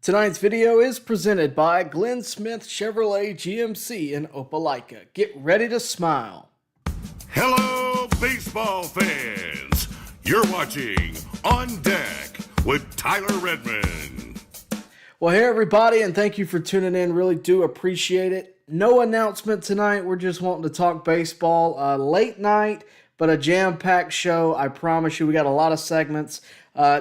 Tonight's video is presented by Glenn Smith Chevrolet GMC in Opelika. Get ready to smile. Hello, baseball fans. You're watching On Deck with Tyler Redmond. Well, hey everybody, and thank you for tuning in. Really do appreciate it. No announcement tonight. We're just wanting to talk baseball. Late night, but a jam-packed show. I promise you, we got a lot of segments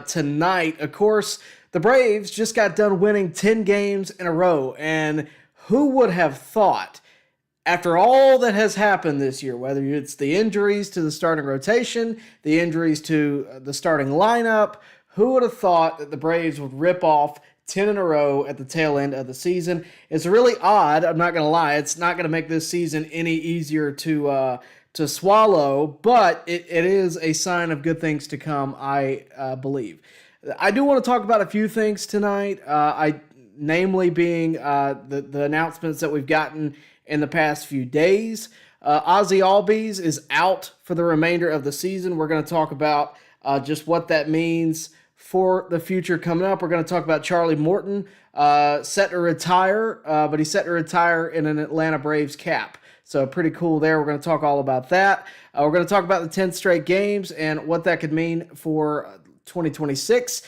tonight. Of course, the Braves just got done winning 10 games in a row, and who would have thought, after all that has happened this year, whether it's the injuries to the starting rotation, the injuries to the starting lineup, who would have thought that the Braves would rip off 10 in a row at the tail end of the season? It's really odd, I'm not going to lie. It's not going to make this season any easier to swallow, but it is a sign of good things to come, I believe. I do want to talk about a few things tonight, namely being the announcements that we've gotten in the past few days. Ozzie Albies is out for the remainder of the season. We're going to talk about just what that means for the future coming up. We're going to talk about Charlie Morton, set to retire, but he's set to retire in an Atlanta Braves cap. So pretty cool there. We're going to talk all about that. We're going to talk about the 10 straight games and what that could mean for 2026.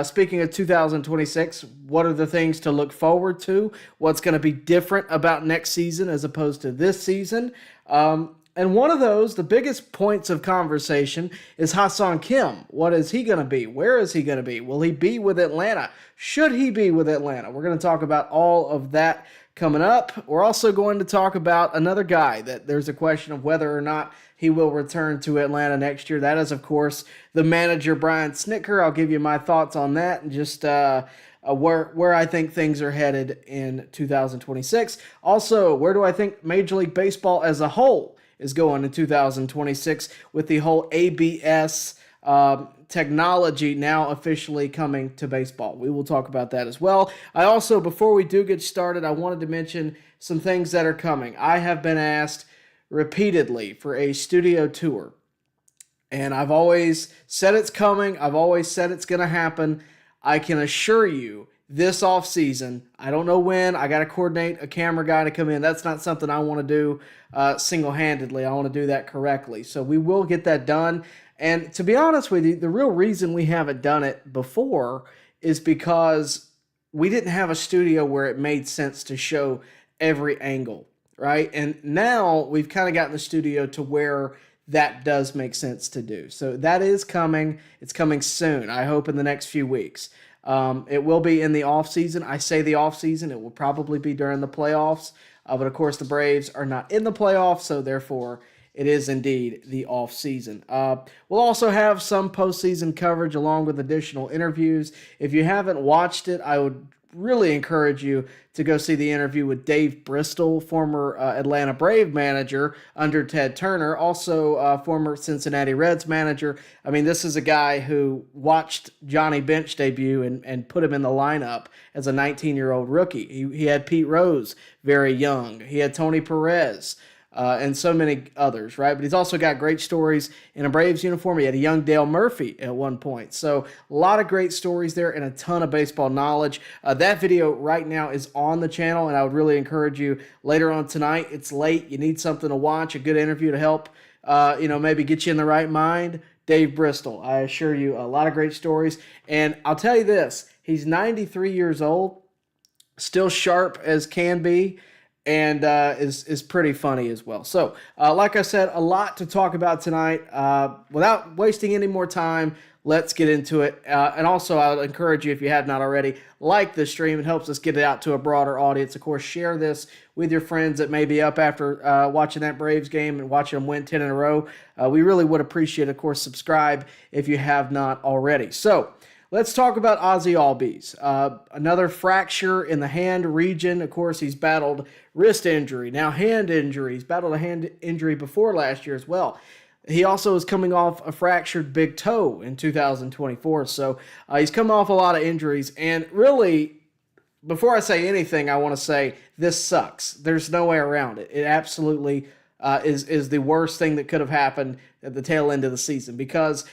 Speaking of 2026, what are the things to look forward to? What's going to be different about next season as opposed to this season? And one of those, the biggest points of conversation, is Ha Seong Kim. What is he going to be? Where is he going to be? Will he be with Atlanta? Should he be with Atlanta? We're going to talk about all of that coming up. We're also going to talk about another guy that there's a question of whether or not he will return to Atlanta next year. That is, of course, the manager, Brian Snitker. I'll give you my thoughts on that and just where I think things are headed in 2026. Also, where do I think Major League Baseball as a whole is going in 2026 with the whole ABS technology now officially coming to baseball. We will talk about that as well. I also, before we do get started, I wanted to mention some things that are coming. I have been asked repeatedly for a studio tour, and I've always said it's coming. I've always said it's going to happen. I can assure you this off season, I don't know when, I got to coordinate a camera guy to come in. That's not something I want to do single-handedly. I want to do that correctly. So we will get that done. And to be honest with you, the real reason we haven't done it before is because we didn't have a studio where it made sense to show every angle, right? And now we've kind of gotten the studio to where that does make sense to do. So that is coming. It's coming soon, I hope in the next few weeks. It will be in the off season. I say the off season. It will probably be during the playoffs. But of course, the Braves are not in the playoffs, so therefore it is indeed the off season. We'll also have some postseason coverage along with additional interviews. If you haven't watched it, I would really encourage you to go see the interview with Dave Bristol, former Atlanta Brave manager under Ted Turner, also former Cincinnati Reds manager. I mean, this is a guy who watched Johnny Bench debut and put him in the lineup as a 19-year-old rookie. He had Pete Rose very young. He had Tony Perez. And so many others, right? But he's also got great stories in a Braves uniform. He had a young Dale Murphy at one point. So a lot of great stories there and a ton of baseball knowledge. That video right now is on the channel, and I would really encourage you later on tonight. It's late. You need something to watch, a good interview to help, maybe get you in the right mind. Dave Bristol, I assure you, a lot of great stories. And I'll tell you this, he's 93 years old, still sharp as can be, and is pretty funny as well. So, like I said, a lot to talk about tonight. Without wasting any more time, let's get into it. And also, I would encourage you, if you have not already, like the stream. It helps us get it out to a broader audience. Of course, share this with your friends that may be up after watching that Braves game and watching them win 10 in a row. We really would appreciate it. Of course, subscribe if you have not already. So, let's talk about Ozzie Albies. Another fracture in the hand region. Of course, he's battled wrist injury, now hand injury. He's battled a hand injury before last year as well. He also is coming off a fractured big toe in 2024. So he's come off a lot of injuries. And really, before I say anything, I want to say this sucks. There's no way around it. It absolutely is the worst thing that could have happened at the tail end of the season, because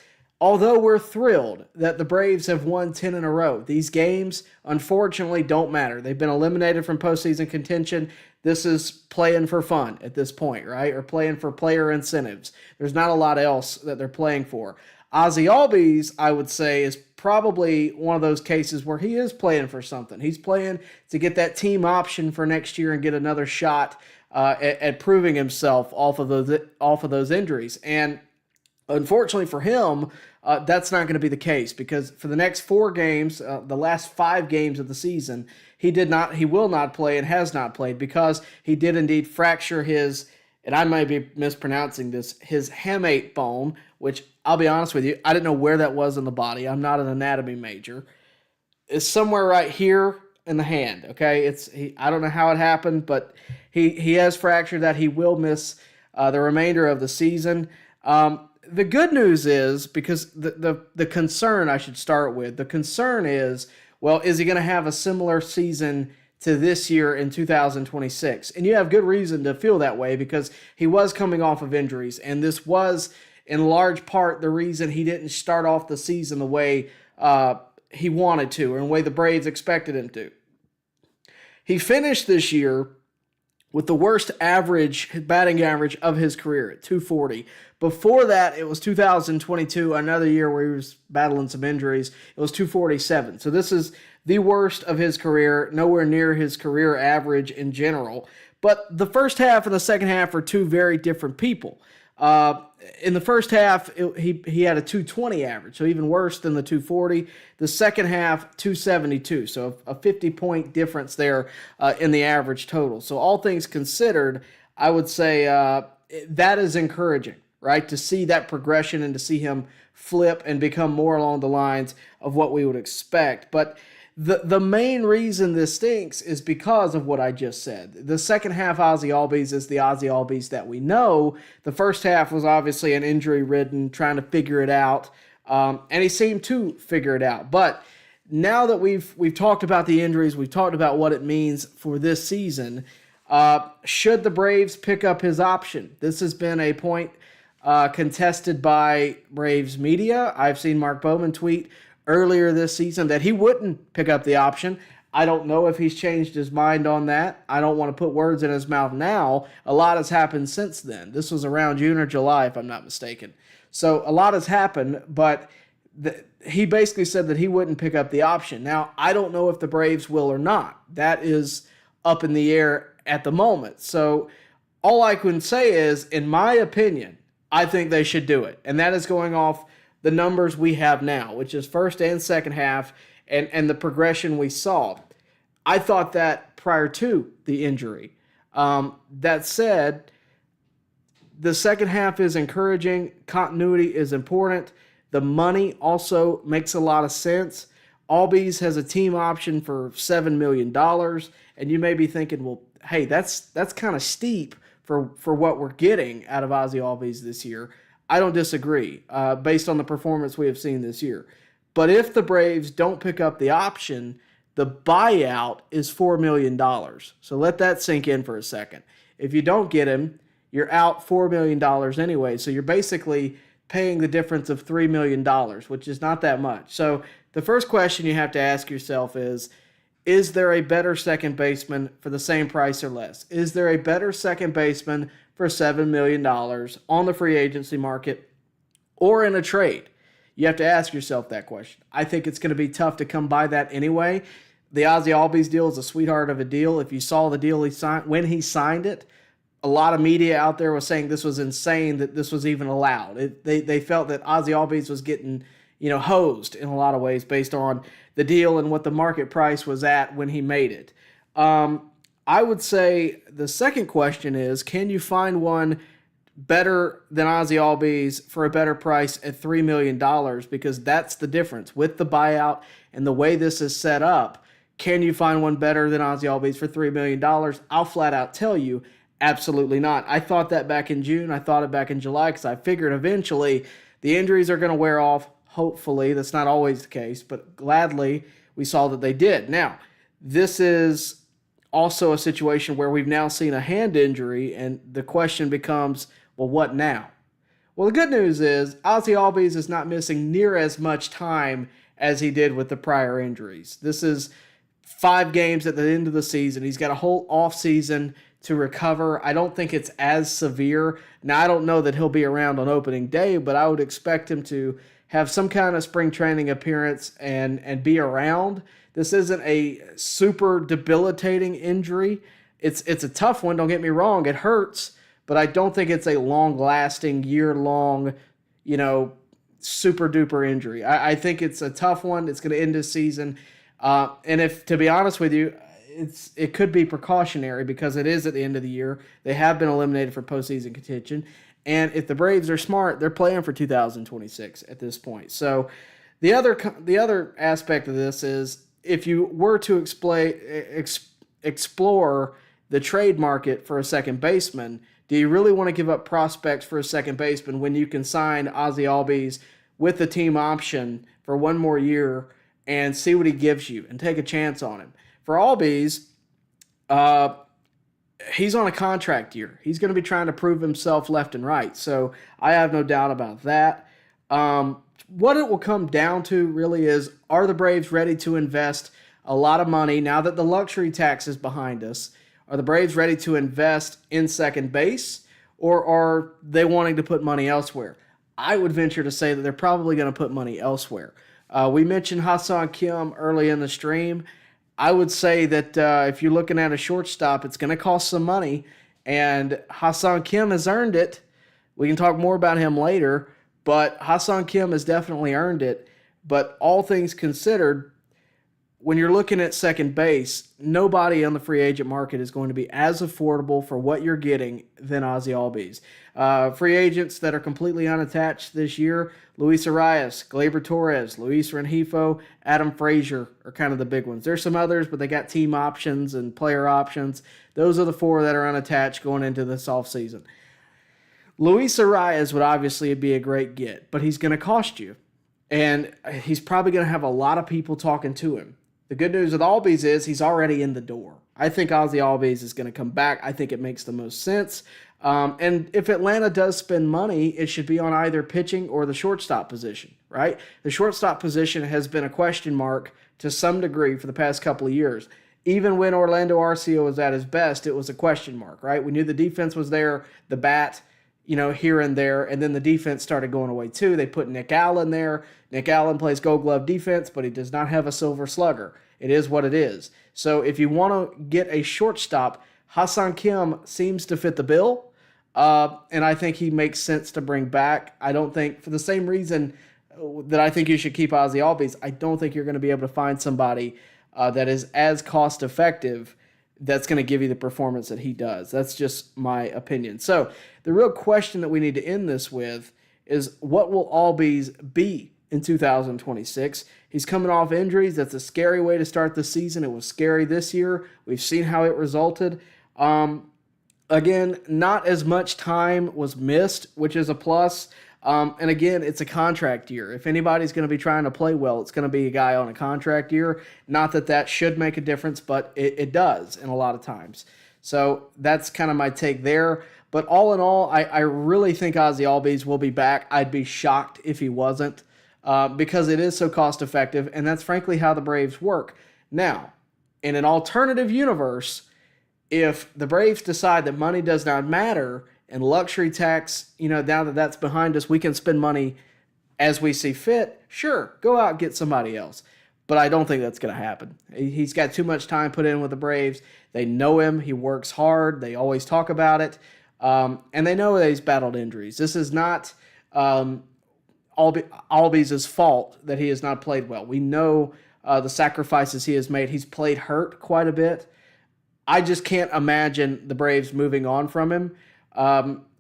Although we're thrilled that the Braves have won 10 in a row, these games, unfortunately, don't matter. They've been eliminated from postseason contention. This is playing for fun at this point, right? Or playing for player incentives. There's not a lot else that they're playing for. Ozzy Albies, I would say, is probably one of those cases where he is playing for something. He's playing to get that team option for next year and get another shot at proving himself off of those injuries. And unfortunately for him, that's not going to be the case, because for the next 4 games, the last 5 games of the season, he will not play and has not played, because he did indeed fracture his, and I might be mispronouncing this, his hamate bone, which I'll be honest with you, I didn't know where that was in the body. I'm not an anatomy major. It's somewhere right here in the hand. Okay, I don't know how it happened, but he has fractured that. He will miss the remainder of the season. The good news is, because the concern I should start with, the concern is, well, is he going to have a similar season to this year in 2026? And you have good reason to feel that way, because he was coming off of injuries, and this was in large part the reason he didn't start off the season the way he wanted to, or the way the Braves expected him to. He finished this year with the worst batting average of his career at 240. Before that, it was 2022, another year where he was battling some injuries. It was 247. So this is the worst of his career, nowhere near his career average in general. But the first half and the second half are two very different people. In the first half, he had a 220 average, so even worse than the 240. The second half, 272, so a 50-point difference there in the average total. So all things considered, I would say that is encouraging, right, to see that progression and to see him flip and become more along the lines of what we would expect. But the main reason this stinks is because of what I just said. The second half Ozzy Albies is the Ozzy Albies that we know. The first half was obviously an injury-ridden, trying to figure it out, and he seemed to figure it out. But now that we've talked about the injuries, we've talked about what it means for this season, should the Braves pick up his option? This has been a point contested by Braves media. I've seen Mark Bowman tweet earlier this season that he wouldn't pick up the option. I don't know if he's changed his mind on that. I don't want to put words in his mouth now. A lot has happened since then. This was around June or July, if I'm not mistaken. So a lot has happened, but he basically said that he wouldn't pick up the option. Now, I don't know if the Braves will or not. That is up in the air at the moment. So all I can say is, in my opinion, I think they should do it. And that is going off the numbers we have now, which is first and second half, and the progression we saw. I thought that prior to the injury. That said, the second half is encouraging. Continuity is important. The money also makes a lot of sense. Albies has a team option for $7 million, and you may be thinking, well, hey, that's kind of steep for what we're getting out of Ozzy Albies this year. I don't disagree, based on the performance we have seen this year. But if the Braves don't pick up the option, the buyout is $4 million. So let that sink in for a second. If you don't get him, you're out $4 million anyway. So you're basically paying the difference of $3 million, which is not that much. So the first question you have to ask yourself is there a better second baseman for the same price or less? Is there a better second baseman for $7 million on the free agency market or in a trade? You have to ask yourself that question. I think it's going to be tough to come by that anyway. The Ozzy Albies deal is a sweetheart of a deal. If you saw the deal he signed when he signed it, a lot of media out there was saying this was insane that this was even allowed. They felt that Ozzy Albies was getting, hosed in a lot of ways based on the deal and what the market price was at when he made it. I would say the second question is, can you find one better than Ozzy Albies for a better price at $3 million? Because that's the difference. With the buyout and the way this is set up, can you find one better than Ozzy Albies for $3 million? I'll flat out tell you, absolutely not. I thought that back in June. I thought it back in July, because I figured eventually the injuries are going to wear off. Hopefully, that's not always the case, but gladly we saw that they did. Now, this is also a situation where we've now seen a hand injury, and the question becomes, well, what now? Well, the good news is Ozzy Albies is not missing near as much time as he did with the prior injuries. This is 5 games at the end of the season. He's got a whole off season to recover. I don't think it's as severe. Now, I don't know that he'll be around on opening day, but I would expect him to have some kind of spring training appearance and be around. This isn't a super debilitating injury. It's a tough one, don't get me wrong. It hurts, but I don't think it's a long-lasting, year-long, super-duper injury. I think it's a tough one. It's going to end this season. And if, to be honest with you, it could be precautionary because it is at the end of the year. They have been eliminated for postseason contention. And if the Braves are smart, they're playing for 2026 at this point. So the other aspect of this is if you were to explore the trade market for a second baseman, do you really want to give up prospects for a second baseman when you can sign Ozzy Albies with the team option for 1 more year and see what he gives you and take a chance on him? For Albies, he's on a contract year. He's going to be trying to prove himself left and right. So I have no doubt about that. What it will come down to really is, are the Braves ready to invest a lot of money now that the luxury tax is behind us? Are the Braves ready to invest in second base, or are they wanting to put money elsewhere? I would venture to say that they're probably going to put money elsewhere. We mentioned Ha Seong Kim early in the stream. I would say that if you're looking at a shortstop, it's going to cost some money, and Ha Seong Kim has earned it. We can talk more about him later, but Ha Seong Kim has definitely earned it. But all things considered, when you're looking at second base, nobody on the free agent market is going to be as affordable for what you're getting than Ozzy Albies. Free agents that are completely unattached this year: Luis Arias, Gleyber Torres, Luis Rengifo, Adam Frazier are kind of the big ones. There's some others, but they got team options and player options. Those are the 4 that are unattached going into this offseason. Luis Arias would obviously be a great get, but he's going to cost you. And he's probably going to have a lot of people talking to him. The good news with Albies is he's already in the door. I think Ozzy Albies is going to come back. I think it makes the most sense. And if Atlanta does spend money, it should be on either pitching or the shortstop position, right? The shortstop position has been a question mark to some degree for the past couple of years. Even when Orlando Arcia was at his best, it was a question mark, right? We knew the defense was there, the bat, here and there, and then the defense started going away too. They put Nick Allen there. Nick Allen plays Gold Glove defense, but he does not have a silver slugger. It is what it is. So if you want to get a shortstop, Ha Seong Kim seems to fit the bill, and I think he makes sense to bring back. I don't think, for the same reason that I think you should keep Ozzy Albies, I don't think you're going to be able to find somebody that is as cost effective that's going to give you the performance that he does. That's just my opinion. So the real question that we need to end this with is, what will Albies be in 2026? He's coming off injuries. That's a scary way to start the season. It was scary this year. We've seen how it resulted. Again, not as much time was missed, which is a plus. And again, it's a contract year. If anybody's going to be trying to play well, it's going to be a guy on a contract year. Not that that should make a difference, but it does in a lot of times. So that's kind of my take there. But all in all, I really think Ozzy Albies will be back. I'd be shocked if he wasn't, because it is so cost effective, and that's frankly how the Braves work. Now, in an alternative universe, if the Braves decide that money does not matter and luxury tax, now that that's behind us, we can spend money as we see fit, sure, go out and get somebody else. But I don't think that's going to happen. He's got too much time put in with the Braves. They know him. He works hard. They always talk about it. And they know that he's battled injuries. This is not Albies' fault that he has not played well. We know the sacrifices he has made. He's played hurt quite a bit. I just can't imagine the Braves moving on from him,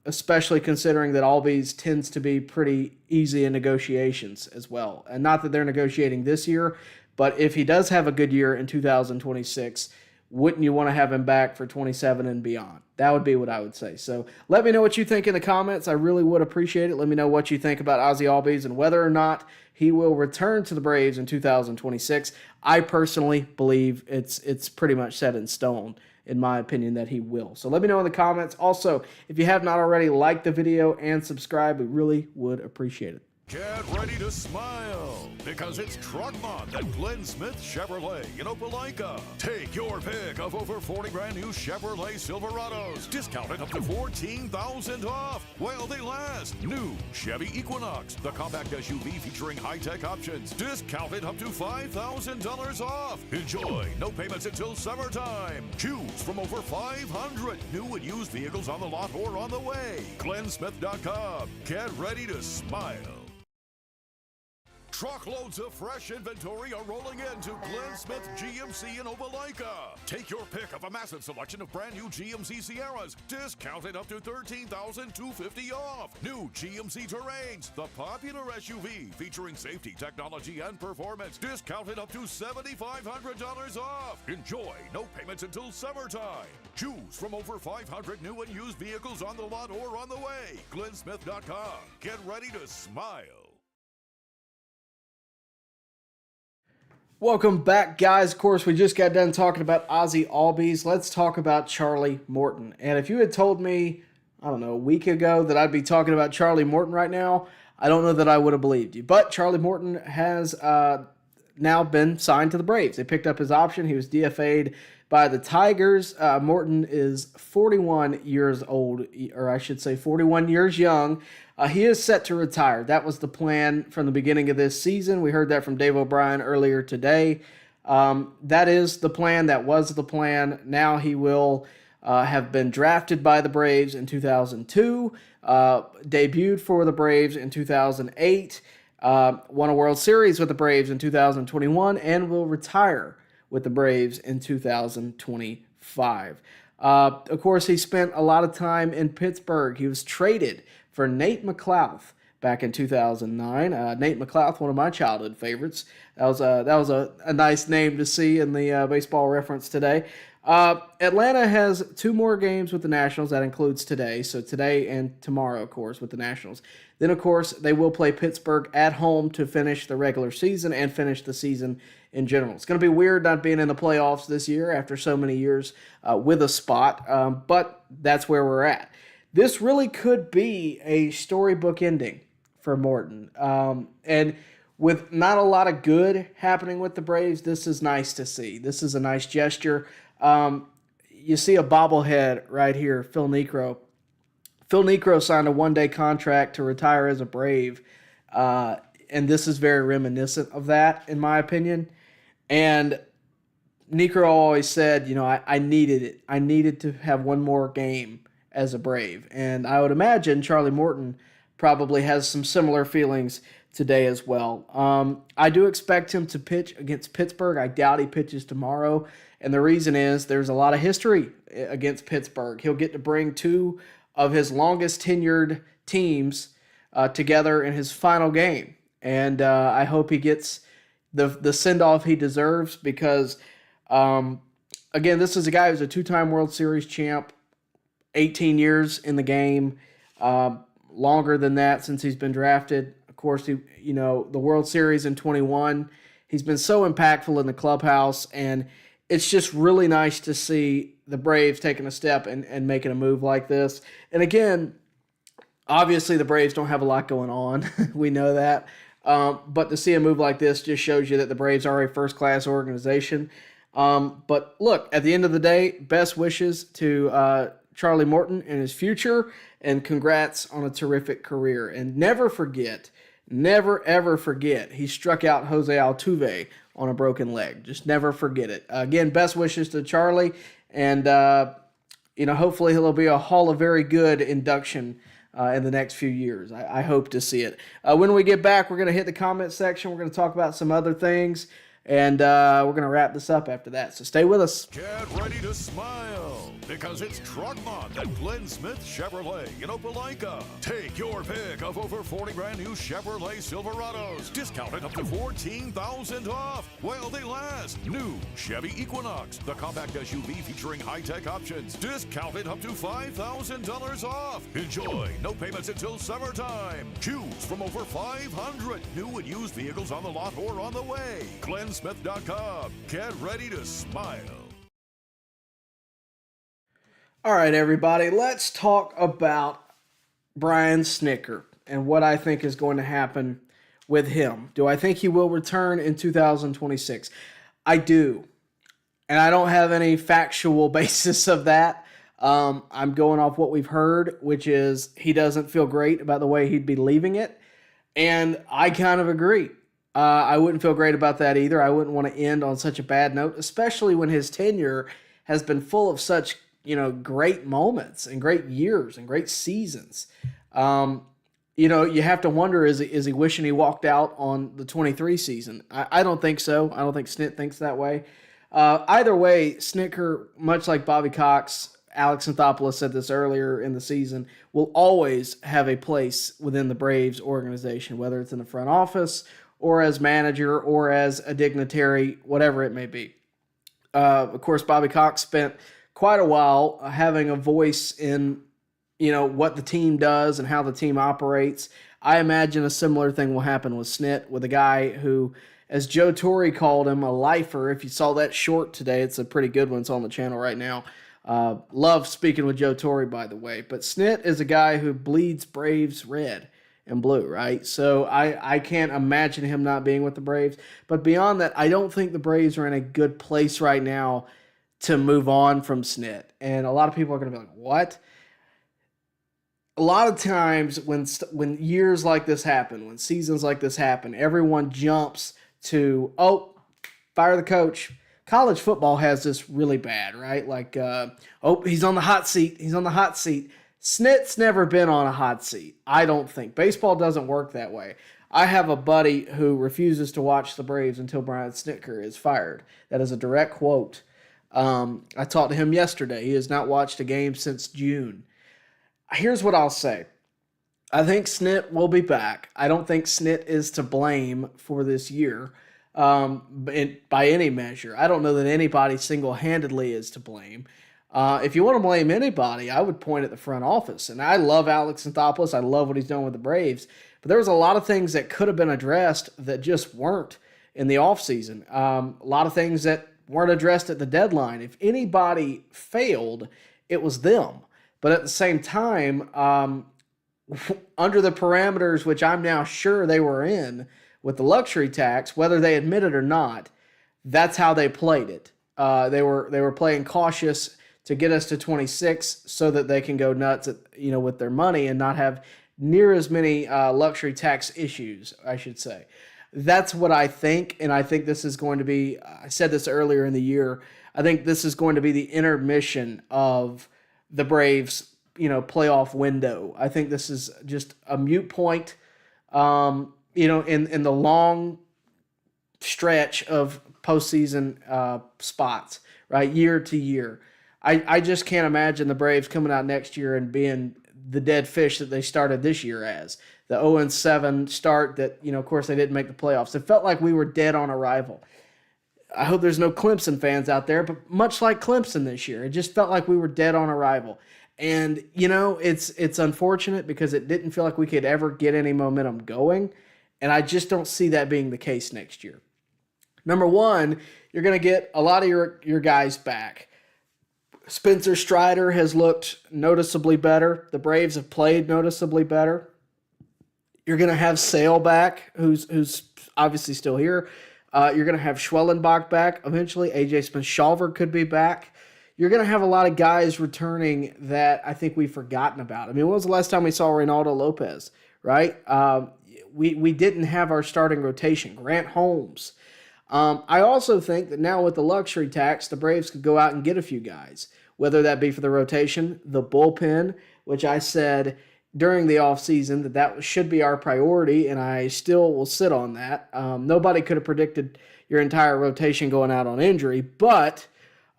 especially considering that Albies tends to be pretty easy in negotiations as well. And not that they're negotiating this year, but if he does have a good year in 2026, wouldn't you want to have him back for 27 and beyond? That would be what I would say. So let me know what you think in the comments. I really would appreciate it. Let me know what you think about Ozzy Albies and whether or not he will return to the Braves in 2026. I personally believe it's pretty much set in stone. in my opinion, that he will. So let me know in the comments. Also, if you have not already, like the video and subscribe. We really would appreciate it. Get ready to smile because it's Truck Month at GLYNN Smith Chevrolet in Opelika. Take your pick of over 40 brand new Chevrolet Silverados, discounted up to $14,000 off while they last. New Chevy Equinox, the compact SUV featuring high-tech options, discounted up to $5,000 off. Enjoy no payments until summertime. Choose from over 500 new and used vehicles on the lot or on the way. GlynnSmith.com. Get ready to smile. Truckloads of fresh inventory are rolling into GLYNN Smith GMC in Opelika. Take your pick of a massive selection of brand new GMC Sierras, discounted up to $13,250 off. New GMC Terrains, the popular SUV featuring safety, technology, and performance, discounted up to $7,500 off. Enjoy no payments until summertime. Choose from over 500 new and used vehicles on the lot or on the way. GlynnSmith.com. Get ready to smile. Welcome back, guys. Of course, we just got done talking about Ozzie Albies. Let's talk about Charlie Morton. And if you had told me, I don't know, a week ago that I'd be talking about Charlie Morton right now, I don't know that I would have believed you. But Charlie Morton has now been signed to the Braves. They picked up his option. He was DFA'd by the Tigers. Morton is 41 years old, or I should say 41 years young. He is set to retire. That was the plan from the beginning of this season. We heard that from Dave O'Brien earlier today. That is the plan. That was the plan. Now he will have been drafted by the Braves in 2002, debuted for the Braves in 2008, won a World Series with the Braves in 2021, and will retire with the Braves in 2025. Of course, he spent a lot of time in Pittsburgh. He was traded for Nate McLouth back in 2009. Nate McLouth, one of my childhood favorites. That was a nice name to see in the baseball reference today. Atlanta has 2 more games with the Nationals. That includes today. So today and tomorrow, of course, with the Nationals. Then, of course, they will play Pittsburgh at home to finish the regular season and finish the season in general. It's going to be weird not being in the playoffs this year after so many years with a spot, but that's where we're at. This really could be a storybook ending for Morton. And with not a lot of good happening with the Braves, this is nice to see. This is a nice gesture. You see a bobblehead right here, Phil Niekro. Phil Niekro signed a 1-day contract to retire as a Brave, and this is very reminiscent of that, in my opinion. And Niekro always said, you know, I needed it. I needed to have one more game as a Brave. And I would imagine Charlie Morton probably has some similar feelings today as well. I do expect him to pitch against Pittsburgh. I doubt he pitches tomorrow. And the reason is there's a lot of history against Pittsburgh. He'll get to bring 2 of his longest tenured teams together in his final game. And I hope he gets the send-off he deserves because, again, this is a guy who's a 2-time World Series champ, 18 years in the game, longer than that since he's been drafted. Of course, the World Series in 21. He's been so impactful in the clubhouse, and it's just really nice to see the Braves taking a step and making a move like this. And again, obviously the Braves don't have a lot going on. We know that. But to see a move like this just shows you that the Braves are a first-class organization. But look, at the end of the day, best wishes to Charlie Morton in his future, and congrats on a terrific career. And never forget, never ever forget, he struck out Jose Altuve on a broken leg. Just never forget it. Again, best wishes to Charlie, and hopefully he'll be a Hall of Very Good induction in the next few years. I hope to see it. When we get back, we're going to hit the comment section. We're going to talk about some other things, and we're going to wrap this up after that. So stay with us. Get ready to smile because it's Truck Month at GLYNN Smith Chevrolet in Opelika. Take your pick of over 40 brand new Chevrolet Silverados, discounted up to $14,000 off while they last. New Chevy Equinox, the compact SUV featuring high-tech options, discounted up to $5,000 off. Enjoy no payments until summertime. Choose from over 500 new and used vehicles on the lot or on the way. GlynnSmith.com. Get ready to smile. All right, everybody, let's talk about Brian Snitker and what I think is going to happen with him. Do I think he will return in 2026? I do. And I don't have any factual basis of that. I'm going off what we've heard, which is he doesn't feel great about the way he'd be leaving it. And I kind of agree. I wouldn't feel great about that either. I wouldn't want to end on such a bad note, especially when his tenure has been full of such, great moments and great years and great seasons. You have to wonder, is he wishing he walked out on the 23 season? I don't think so. I don't think Snit thinks that way. Either way, Snitker, much like Bobby Cox, Alex Anthopoulos said this earlier in the season, will always have a place within the Braves organization, whether it's in the front office or as manager or as a dignitary, whatever it may be. Of course, Bobby Cox spent quite a while having a voice in, what the team does and how the team operates. I imagine a similar thing will happen with Snit, with a guy who, as Joe Torre called him, a lifer. If you saw that short today, it's a pretty good one. It's on the channel right now. Love speaking with Joe Torre, by the way. But Snit is a guy who bleeds Braves red and blue, right? So I can't imagine him not being with the Braves. But beyond that, I don't think the Braves are in a good place right now to move on from Snit. And a lot of people are going to be like, what? A lot of times when years like this happen, when seasons like this happen, everyone jumps to, fire the coach. College football has this really bad, right? Like, he's on the hot seat. He's on the hot seat. Snit's never been on a hot seat, I don't think. Baseball doesn't work that way. I have a buddy who refuses to watch the Braves until Brian Snitker is fired. That is a direct quote. I talked to him yesterday. He has not watched a game since June. Here's what I'll say. I think Snit will be back. I don't think Snit is to blame for this year by any measure. I don't know that anybody single-handedly is to blame. If you want to blame anybody, I would point at the front office. And I love Alex Anthopoulos. I love what he's done with the Braves. But there was a lot of things that could have been addressed that just weren't in the offseason. A lot of things that weren't addressed at the deadline. If anybody failed, it was them. But at the same time, under the parameters which I'm now sure they were in with the luxury tax, whether they admit it or not, that's how they played it. They were playing cautious to get us to 26 so that they can go nuts with their money and not have near as many luxury tax issues, I should say. That's what I think, and I think this is going to be, I said this earlier in the year, I think this is going to be the intermission of the Braves, playoff window. I think this is just a moot point, in the long stretch of postseason spots, right, year to year. I just can't imagine the Braves coming out next year and being the dead fish that they started this year as. The 0-7 start that, of course, they didn't make the playoffs. It felt like we were dead on arrival. I hope there's no Clemson fans out there, but much like Clemson this year, it just felt like we were dead on arrival. And, it's unfortunate because it didn't feel like we could ever get any momentum going, and I just don't see that being the case next year. Number one, you're going to get a lot of your guys back. Spencer Strider has looked noticeably better. The Braves have played noticeably better. You're going to have Sale back, who's obviously still here. You're going to have Schwellenbach back eventually. AJ Smith-Shawver could be back. You're going to have a lot of guys returning that I think we've forgotten about. I mean, when was the last time we saw Reynaldo Lopez, right? We didn't have our starting rotation. Grant Holmes. I also think that now with the luxury tax, the Braves could go out and get a few guys, whether that be for the rotation, the bullpen, which I said during the offseason that should be our priority, and I still will sit on that. Nobody could have predicted your entire rotation going out on injury, but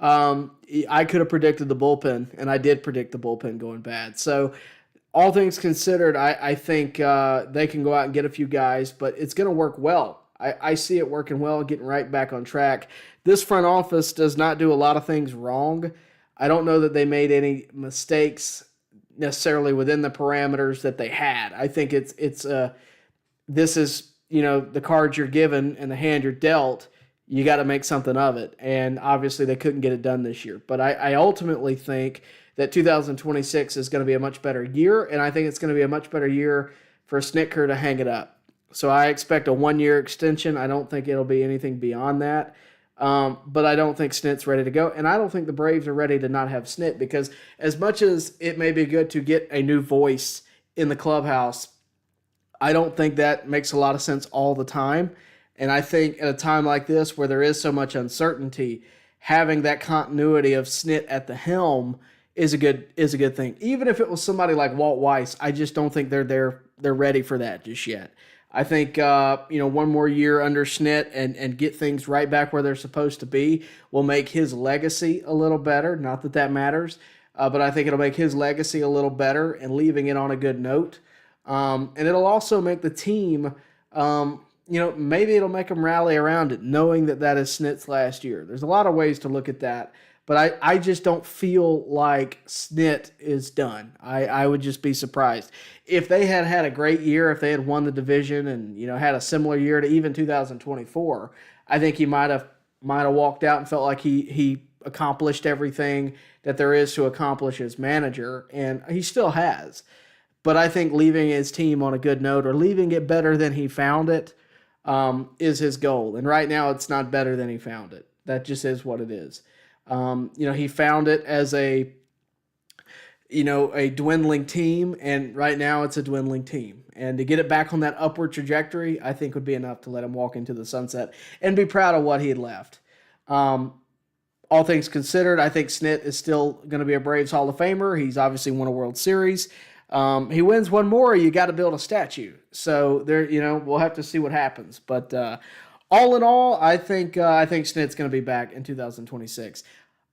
I could have predicted the bullpen, and I did predict the bullpen going bad. So all things considered, I think they can go out and get a few guys, but it's going to work well. I see it working well, getting right back on track. This front office does not do a lot of things wrong. I don't know that they made any mistakes necessarily within the parameters that they had. I think this is, the cards you're given and the hand you're dealt. You got to make something of it. And obviously they couldn't get it done this year. But I ultimately think that 2026 is going to be a much better year, and I think it's going to be a much better year for Snitker to hang it up. So I expect a 1-year extension. I don't think it'll be anything beyond that. But I don't think Snit's ready to go, and I don't think the Braves are ready to not have Snit, because as much as it may be good to get a new voice in the clubhouse, I don't think that makes a lot of sense all the time. And I think at a time like this where there is so much uncertainty, having that continuity of Snit at the helm is a good thing. Even if it was somebody like Walt Weiss, I just don't think they're ready for that just yet. I think, 1 more year under Snit and get things right back where they're supposed to be will make his legacy a little better. Not that that matters, but I think it'll make his legacy a little better and leaving it on a good note. And it'll also make the team, maybe it'll make them rally around it, knowing that is Snit's last year. There's a lot of ways to look at that. But I just don't feel like Snit is done. I would just be surprised. If they had a great year, if they had won the division and had a similar year to even 2024, I think he might have walked out and felt like he accomplished everything that there is to accomplish as manager, and he still has. But I think leaving his team on a good note, or leaving it better than he found it, is his goal. And right now it's not better than he found it. That just is what it is. He found it as a dwindling team, and right now it's a dwindling team. And to get it back on that upward trajectory, I think would be enough to let him walk into the sunset and be proud of what he had left. All things considered, I think Snit is still going to be a Braves Hall of Famer. He's obviously won a World Series. He wins one more, you got to build a statue. So there, we'll have to see what happens. But all in all, I think Snit's going to be back in 2026.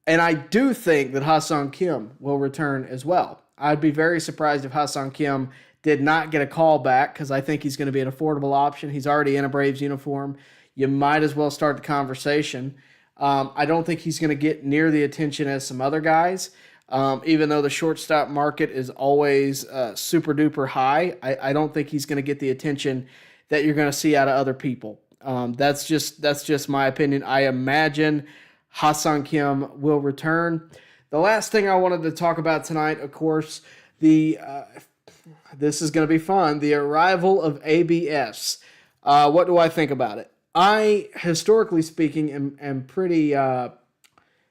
And I do think that Ha Seong Kim will return as well. I'd be very surprised if Ha Seong Kim did not get a call back, because I think he's going to be an affordable option. He's already in a Braves uniform. You might as well start the conversation. I don't think he's going to get near the attention as some other guys, even though the shortstop market is always super duper high. I don't think he's going to get the attention that you're going to see out of other people. That's just my opinion. I imagine Ha Seong Kim will return. The last thing I wanted to talk about tonight, of course, this is going to be fun, the arrival of ABS. What do I think about it? I, historically speaking, am pretty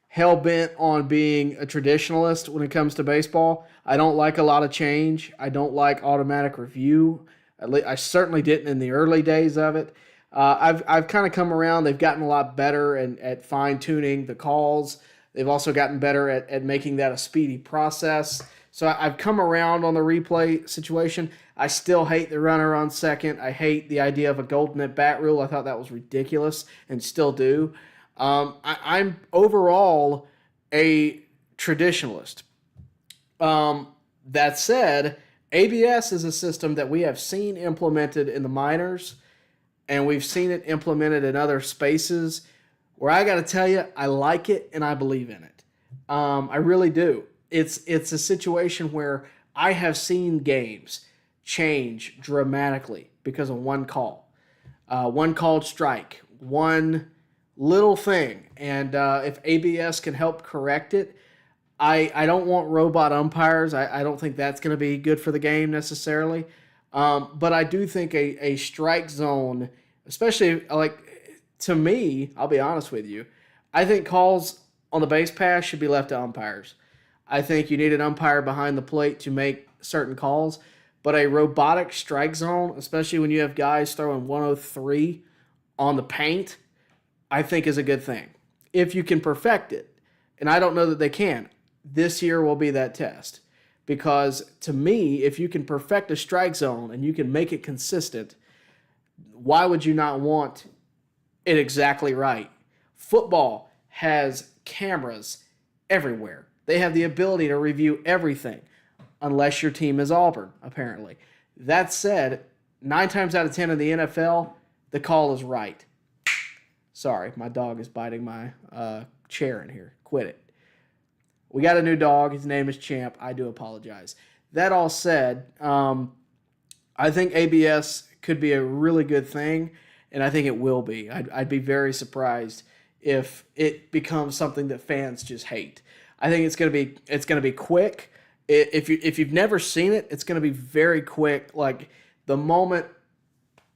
hell-bent on being a traditionalist when it comes to baseball. I don't like a lot of change. I don't like automatic review. I certainly didn't in the early days of it. I've kind of come around. They've gotten a lot better at fine-tuning the calls. They've also gotten better at making that a speedy process. So I've come around on the replay situation. I still hate the runner on second. I hate the idea of a golden at-bat rule. I thought that was ridiculous and still do. I'm overall a traditionalist. That said, ABS is a system that we have seen implemented in the minors, and we've seen it implemented in other spaces where I got to tell you, I like it and I believe in it. I really do. It's a situation where I have seen games change dramatically because of one call. One called strike, one little thing. And if ABS can help correct it, I don't want robot umpires. I don't think that's going to be good for the game necessarily. But I do think a strike zone, especially to me, I'll be honest with you, I think calls on the base pass should be left to umpires. I think you need an umpire behind the plate to make certain calls. But a robotic strike zone, especially when you have guys throwing 103 on the paint, I think is a good thing. If you can perfect it, and I don't know that they can, this year will be that test. Because to me, if you can perfect a strike zone and you can make it consistent, why would you not want it exactly right? Football has cameras everywhere. They have the ability to review everything, unless your team is Auburn, apparently. That said, 9 times out of 10 in the NFL, the call is right. Sorry, my dog is biting my chair in here. Quit it. We got a new dog. His name is Champ. I do apologize. That all said, I think ABS could be a really good thing, and I think it will be. I'd be very surprised if it becomes something that fans just hate. I think it's gonna be quick. If you've never seen it, it's gonna be very quick. Like the moment,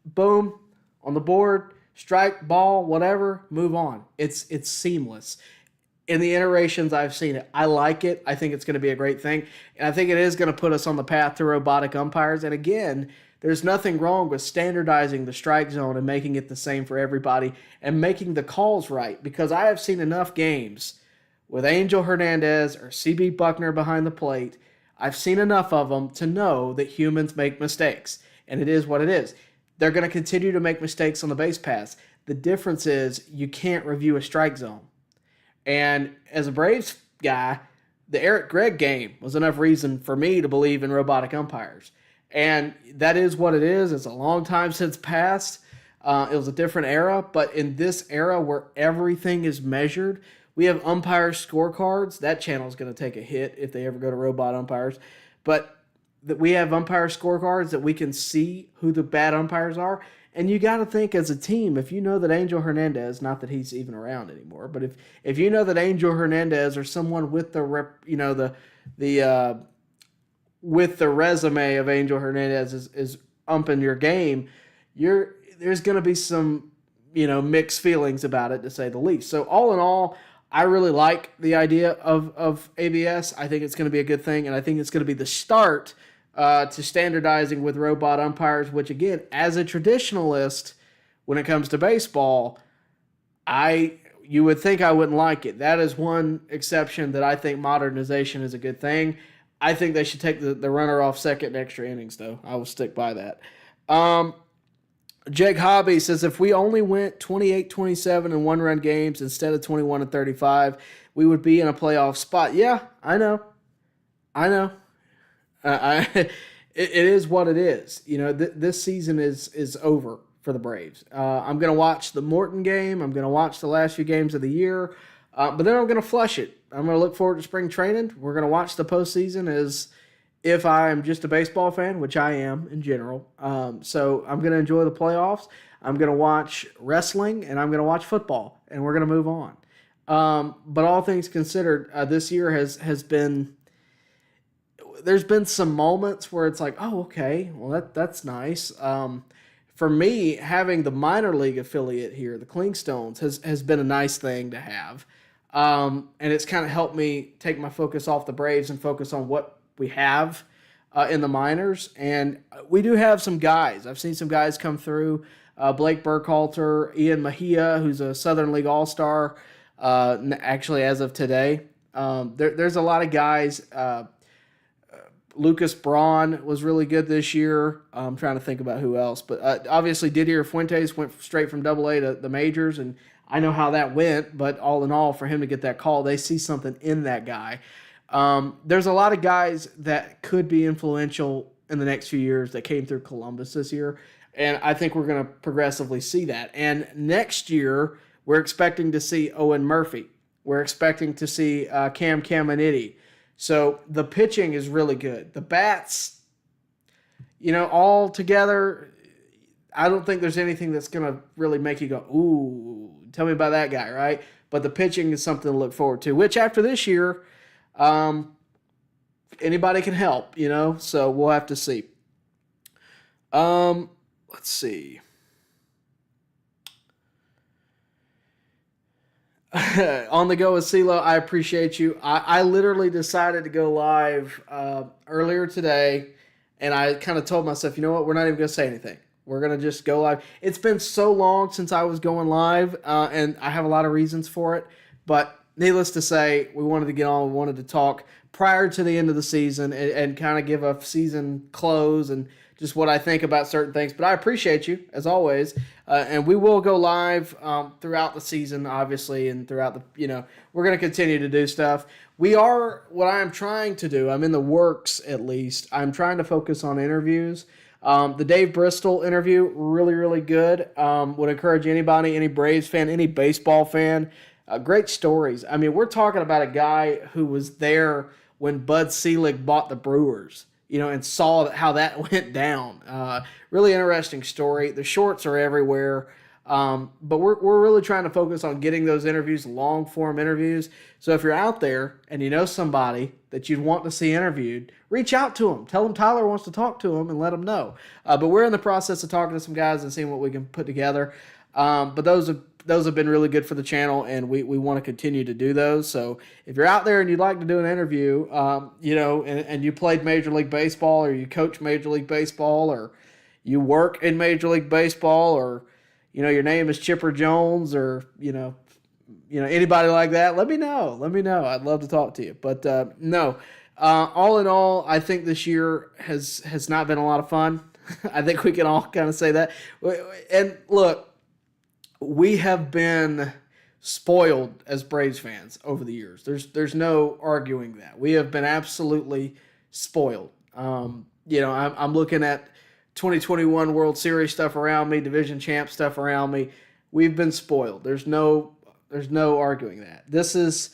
boom, on the board, strike, ball, whatever, move on. It's seamless. In the iterations I've seen it, I like it. I think it's going to be a great thing. And I think it is going to put us on the path to robotic umpires. And again, there's nothing wrong with standardizing the strike zone and making it the same for everybody and making the calls right. Because I have seen enough games with Angel Hernandez or CB Buckner behind the plate. I've seen enough of them to know that humans make mistakes. And it is what it is. They're going to continue to make mistakes on the base pass. The difference is you can't review a strike zone. And as a Braves guy, the Eric Gregg game was enough reason for me to believe in robotic umpires. And that is what it is. It's a long time since past. It was a different era. But in this era where everything is measured, we have umpire scorecards. That channel is going to take a hit if they ever go to robot umpires. But that we have umpire scorecards that we can see who the bad umpires are. And you got to think as a team, if you know that Angel Hernandez, not that he's even around anymore, but if you know that Angel Hernandez or someone with the with the resume of Angel Hernandez is umping your game, there's going to be some mixed feelings about it, to say the least. So all in all, I really like the idea of ABS. I think it's going to be a good thing, and I think it's going to be the start to standardizing with robot umpires, which again, as a traditionalist, when it comes to baseball, you would think I wouldn't like it. That is one exception that I think modernization is a good thing. I think they should take the runner off second in extra innings, though. I will stick by that. Jake Hobby says, if we only went 28-27 in one-run games instead of 21-35, we would be in a playoff spot. Yeah, I know. It is what it is. This season is over for the Braves. I'm going to watch the Morton game. I'm going to watch the last few games of the year. But then I'm going to flush it. I'm going to look forward to spring training. We're going to watch the postseason as if I'm just a baseball fan, which I am in general. So I'm going to enjoy the playoffs. I'm going to watch wrestling, and I'm going to watch football, and we're going to move on. But all things considered, this year has been... There's been some moments where it's like, oh, okay, well, that's nice. For me, having the minor league affiliate here, the Clingstones, has been a nice thing to have. And it's kind of helped me take my focus off the Braves and focus on what we have in the minors. And we do have some guys. I've seen some guys come through. Blake Burkhalter, Ian Mejia, who's a Southern League All-Star, actually as of today. There's a lot of guys. Lucas Braun was really good this year. I'm trying to think about who else. But obviously Didier Fuentes went straight from AA to the majors, and I know how that went. But all in all, for him to get that call, they see something in that guy. There's a lot of guys that could be influential in the next few years that came through Columbus this year, and I think we're going to progressively see that. And next year, we're expecting to see Owen Murphy. We're expecting to see Cam Caminiti. So the pitching is really good. The bats, all together, I don't think there's anything that's going to really make you go, ooh, tell me about that guy, right? But the pitching is something to look forward to, which after this year, anybody can help, so we'll have to see. Let's see. On the go with CeeLo, I appreciate you. I literally decided to go live earlier today, and I kind of told myself, you know what, we're not even going to say anything. We're going to just go live. It's been so long since I was going live, and I have a lot of reasons for it, but needless to say, we wanted to get on, we wanted to talk prior to the end of the season and kind of give a season close and just what I think about certain things. But I appreciate you, as always. And we will go live throughout the season, obviously, and throughout the, we're going to continue to do stuff. What I'm trying to do, I'm in the works at least, I'm trying to focus on interviews. The Dave Bristol interview, really, really good. Would encourage anybody, any Braves fan, any baseball fan, great stories. I mean, we're talking about a guy who was there when Bud Selig bought the Brewers, and saw how that went down. Really interesting story. The shorts are everywhere. But we're really trying to focus on getting those interviews, long form interviews. So if you're out there and you know somebody that you'd want to see interviewed, reach out to them. Tell them Tyler wants to talk to them and let them know. But we're in the process of talking to some guys and seeing what we can put together. But those have been really good for the channel, and we want to continue to do those. So if you're out there and you'd like to do an interview, and you played Major League Baseball, or you coach Major League Baseball, or you work in Major League Baseball, or your name is Chipper Jones, or anybody like that, let me know. I'd love to talk to you. But no, all in all, I think this year has not been a lot of fun. I think we can all kind of say that. And look, we have been spoiled as Braves fans over the years. There's no arguing that. We have been absolutely spoiled. I'm looking at 2021 World Series stuff around me, division champ stuff around me. We've been spoiled. There's no arguing that. This is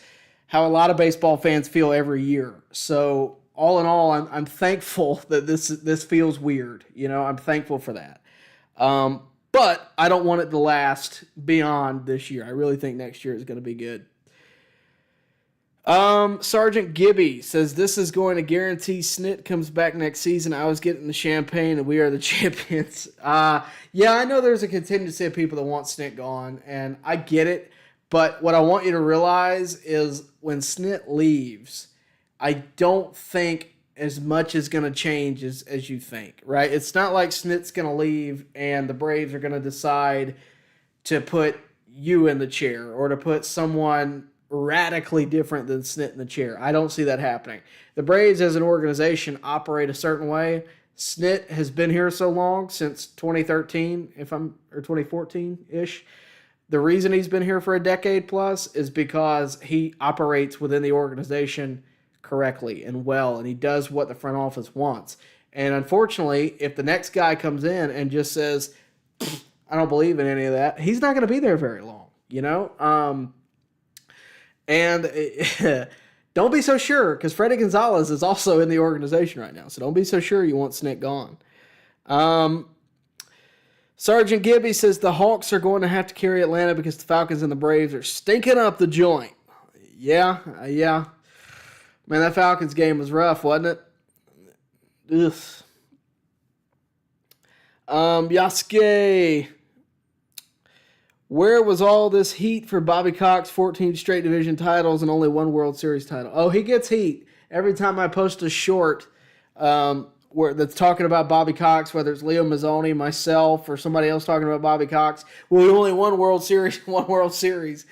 how a lot of baseball fans feel every year. So all in all, I'm thankful that this feels weird. I'm thankful for that. But I don't want it to last beyond this year. I really think next year is going to be good. Sergeant Gibby says, this is going to guarantee Snit comes back next season. I was getting the champagne and we are the champions. Yeah, I know there's a contingency of people that want Snit gone, and I get it. But what I want you to realize is when Snit leaves, I don't think as much is going to change as you think, right? It's not like Snit's going to leave and the Braves are going to decide to put you in the chair or to put someone radically different than Snit in the chair. I don't see that happening. The Braves as an organization operate a certain way. Snit has been here so long, since 2013, or 2014-ish. The reason he's been here for a decade plus is because he operates within the organization correctly and well, and he does what the front office wants. And unfortunately, if the next guy comes in and just says, I don't believe in any of that, he's not going to be there very long, And don't be so sure, because Freddie Gonzalez is also in the organization right now, so don't be so sure you want Snit gone. Sergeant Gibby says the Hawks are going to have to carry Atlanta because the Falcons and the Braves are stinking up the joint. Yeah. Man, that Falcons game was rough, wasn't it? Ugh. Yasuke. Where was all this heat for Bobby Cox? 14 straight division titles and only one World Series title. Oh, he gets heat every time I post a short that's talking about Bobby Cox, whether it's Leo Mazzoni, myself, or somebody else talking about Bobby Cox. Well, he only won World Series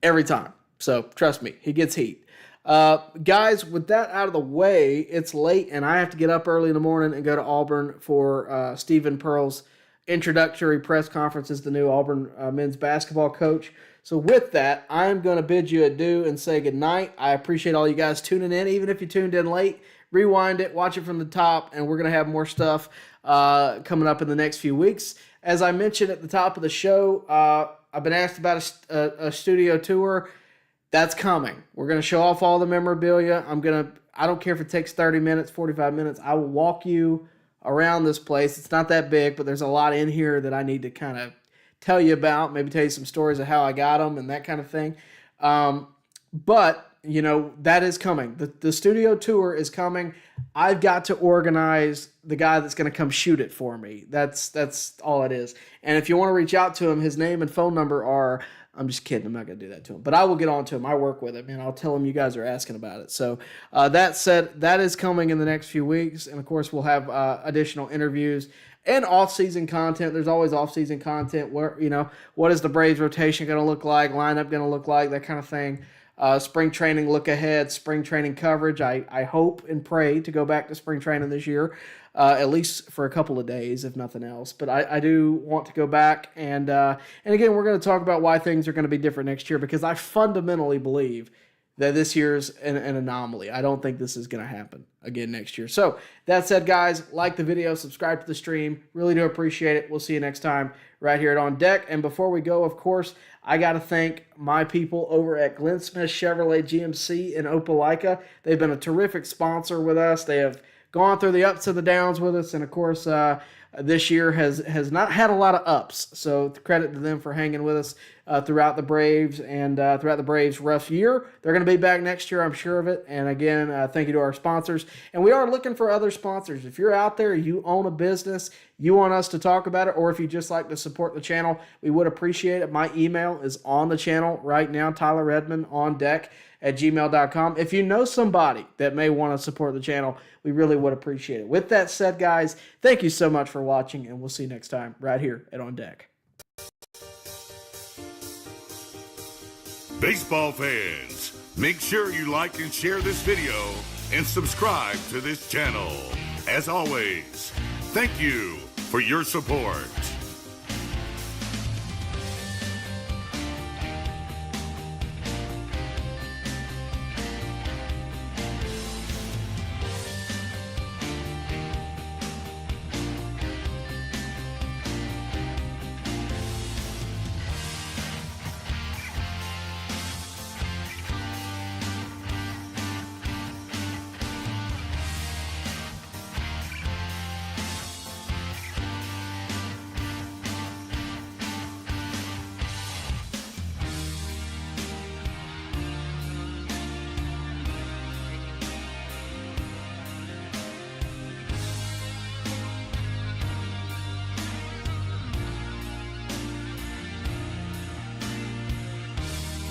every time. So trust me, he gets heat. Guys, with that out of the way, it's late and I have to get up early in the morning and go to Auburn for Stephen Pearl's introductory press conference as the new Auburn men's basketball coach. So with that, I'm going to bid you adieu and say goodnight. I appreciate all you guys tuning in. Even if you tuned in late, rewind it, watch it from the top, and we're going to have more stuff coming up in the next few weeks. As I mentioned at the top of the show, I've been asked about a studio tour. That's coming. We're going to show off all the memorabilia. I don't care if it takes 30 minutes, 45 minutes. I will walk you around this place. It's not that big, but there's a lot in here that I need to kind of tell you about, maybe tell you some stories of how I got them and that kind of thing. But, that is coming. The studio tour is coming. I've got to organize the guy that's going to come shoot it for me. That's all it is. And if you want to reach out to him, his name and phone number are... I'm just kidding. I'm not going to do that to him. But I will get on to him. I work with him, and I'll tell him you guys are asking about it. So that said, that is coming in the next few weeks. And, of course, we'll have additional interviews and off-season content. There's always off-season content. Where what is the Braves rotation going to look like, lineup going to look like, that kind of thing. Spring training look ahead, spring training coverage. I hope and pray to go back to spring training this year, at least for a couple of days, if nothing else. But I do want to go back, and again, we're going to talk about why things are going to be different next year, because I fundamentally believe that this year's an anomaly. I don't think this is going to happen again next year. So that said, guys, like the video, subscribe to the stream. Really do appreciate it. We'll see you next time right here at On Deck. And before we go, of course, I got to thank my people over at GLYNN Smith Chevrolet GMC in Opelika. They've been a terrific sponsor with us. They have gone through the ups and the downs with us. And, of course, this year has not had a lot of ups. So credit to them for hanging with us throughout the Braves and throughout the Braves' rough year. They're going to be back next year, I'm sure of it. And again, thank you to our sponsors. And we are looking for other sponsors. If you're out there, you own a business, you want us to talk about it, or if you just like to support the channel, we would appreciate it. My email is on the channel right now, Tyler Redmond on deck at gmail.com. If you know somebody that may want to support the channel, we really would appreciate it. With that said, guys, thank you so much for watching, and we'll see you next time right here at On Deck. Baseball fans, make sure you like and share this video and subscribe to this channel. As always, thank you for your support.